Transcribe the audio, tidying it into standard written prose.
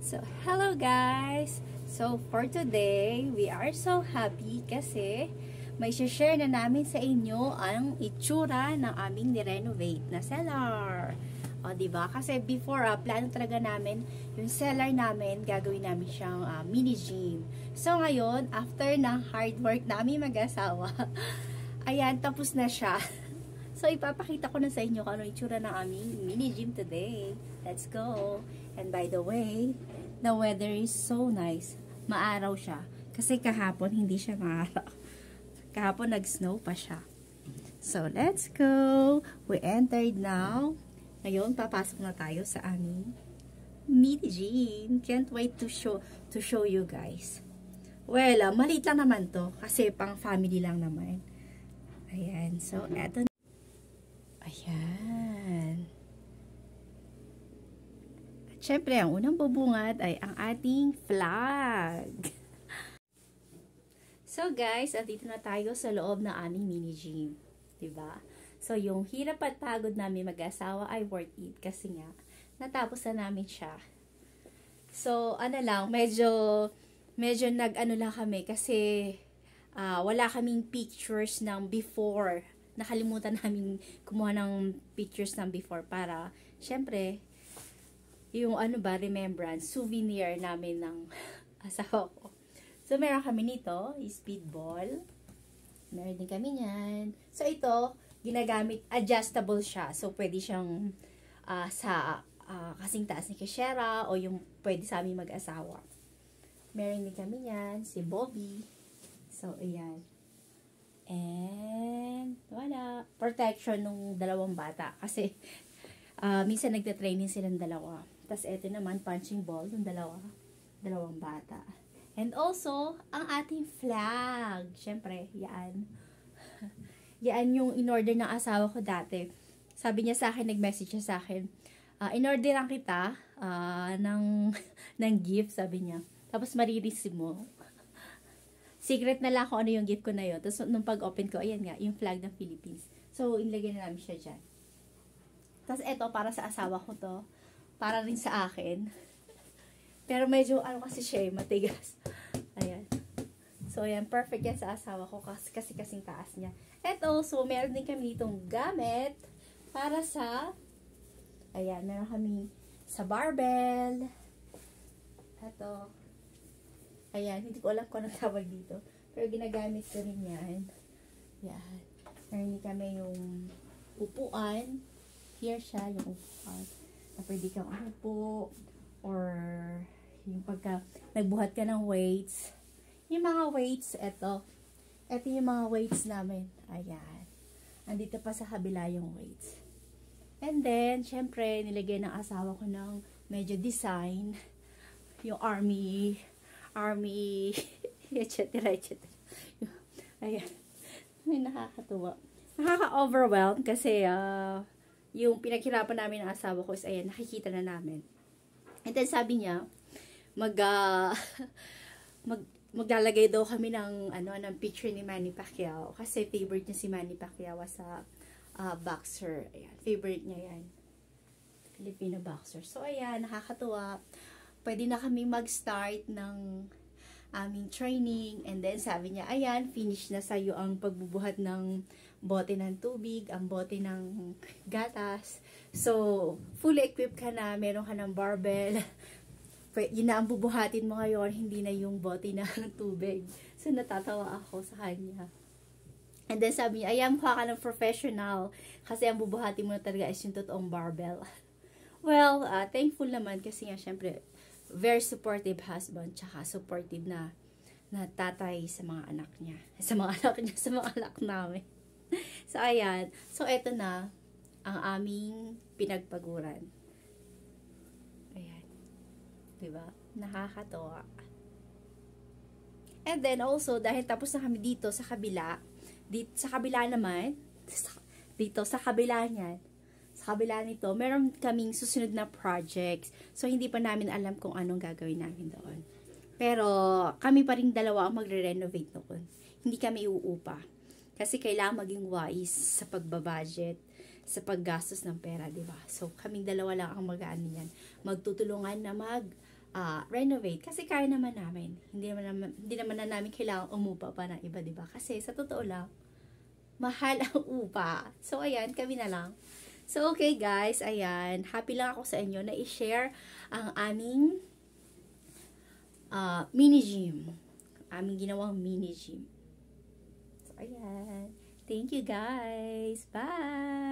So, hello guys! So, for today, we are so happy kasi may share na namin sa inyo ang itsura ng aming ni-renovate na cellar. O, diba? Kasi before, plano talaga namin, yung cellar namin, gagawin namin siyang mini gym. So, ngayon, after ng hard work namin mag-asawa, ayan, tapos na siya. So, ipapakita ko na sa inyo kung ano itsura ng aming mini gym today. Let's go! And by the way, the weather is so nice. Maaraw siya. Kasi kahapon, hindi siya maaraw. Kahapon, nag-snow pa siya. So, let's go! We entered now. Ngayon, papasok na tayo sa aming mini gym. Can't wait to show you guys. Well, maliit lang naman to. Kasi pang family lang naman. Ayan. So, eto. Ayan. At syempre, ang unang bubungad ay ang ating flag. So guys, andito na tayo sa loob ng aming mini gym. Diba? So, yung hirap at pagod namin mag-asawa ay worth it. Kasi nga, natapos na namin siya. So, ano lang, medyo nag-ano lang kami kasi wala kaming pictures ng before. Nakalimutan namin kumuha ng pictures ng before para, syempre, yung remembrance, souvenir namin ng asawa ko. So, meron kami nito, speedball. Meron din kami niyan. So, ito, ginagamit, adjustable siya. So, pwede siyang sa kasing taas ni Keshera o yung pwede sa aming mag-asawa. Meron din kami niyan, si Bobby. So, ayan. And, wala. Protection nung dalawang bata. Kasi, minsan nagte-training silang dalawa. Tapos, eto naman, punching ball ng dalawang bata. And also, ang ating flag. Siyempre, yan. Yan yung in-order ng asawa ko dati. Sabi niya sa akin, nag-message siya sa akin, in-order lang kita ng gift, sabi niya. Tapos, marireceive mo. Secret na lang kung ano yung gift ko na yun. Tapos, nung pag-open ko, ayan nga, yung flag ng Philippines. So, inilagay na namin siya dyan. Tapos, eto, para sa asawa ko to. Para rin sa akin. Pero medyo, kasi siya, matigas. Ayan. So, ayan, perfect yan sa asawa ko kasi kasing taas niya. Eto, so, meron din kami itong gamit para sa, ayan, meron kami sa barbell. Eto. Ayan, hindi ko alam kung anong tawag dito. Pero ginagamit ko rin yan. Yan. Meron kami yung upuan. Here siya, yung upuan. Na pwede kang upo. Or yung pagka nagbuhat ka ng weights. Yung mga weights, eto. Eto yung mga weights namin. Ayan. Andito pa sa kabila yung weights. And then, syempre, nilagay ng asawa ko ng medyo design. Yung army, etc. Ayan. May nakakatuwa. Nakaka-overwhelm kasi yung pinaghirapan namin ng asawa ko is, ayan, nakikita na namin. And then sabi niya, maglalagay daw kami ng picture ni Manny Pacquiao kasi favorite niya si Manny Pacquiao sa boxer. Ayan, favorite niya yan. Filipino boxer. So, ayan, nakakatuwa. Pwede na kami mag-start ng aming training. And then, sabi niya, ayan, finish na sa'yo ang pagbubuhat ng bote ng tubig, ang bote ng gatas. So, fully equipped ka na, meron ka ng barbell. Yun na ang bubuhatin mo ngayon, hindi na yung bote ng tubig. So, natatawa ako sa kanya. And then, sabi niya, ayan, mukha ka ng professional. Kasi ang bubuhatin mo na talaga is yung totoong barbell. Well, thankful naman kasi nga, syempre, very supportive husband, tsaka supportive na tatay sa mga anak niya. Sa mga anak namin. So, ayan. So, eto na ang aming pinagpaguran. Ayan. Diba? Nakakatawa. And then, also, dahil tapos na kami dito sa kabila, sa kabila naman, dito sa kabila niyan, sa kabila nito, meron kaming susunod na projects. So, hindi pa namin alam kung anong gagawin namin doon. Pero, kami pa rin dalawa ang magre-renovate noon. Hindi kami uupa. Kasi kailangan maging wise sa pagbabudget, sa paggastos ng pera, diba? So, kaming dalawa lang ang mag-ano yan. Magtutulungan na renovate. Kasi kaya naman namin. Hindi naman na namin kailangan umupa pa ng iba, diba? Kasi sa totoo lang, mahal ang upa. So, ayan, kami na lang. So, okay guys, ayan. Happy lang ako sa inyo na i-share ang aming mini gym. Aming ginawang mini gym. So, ayan. Thank you guys. Bye!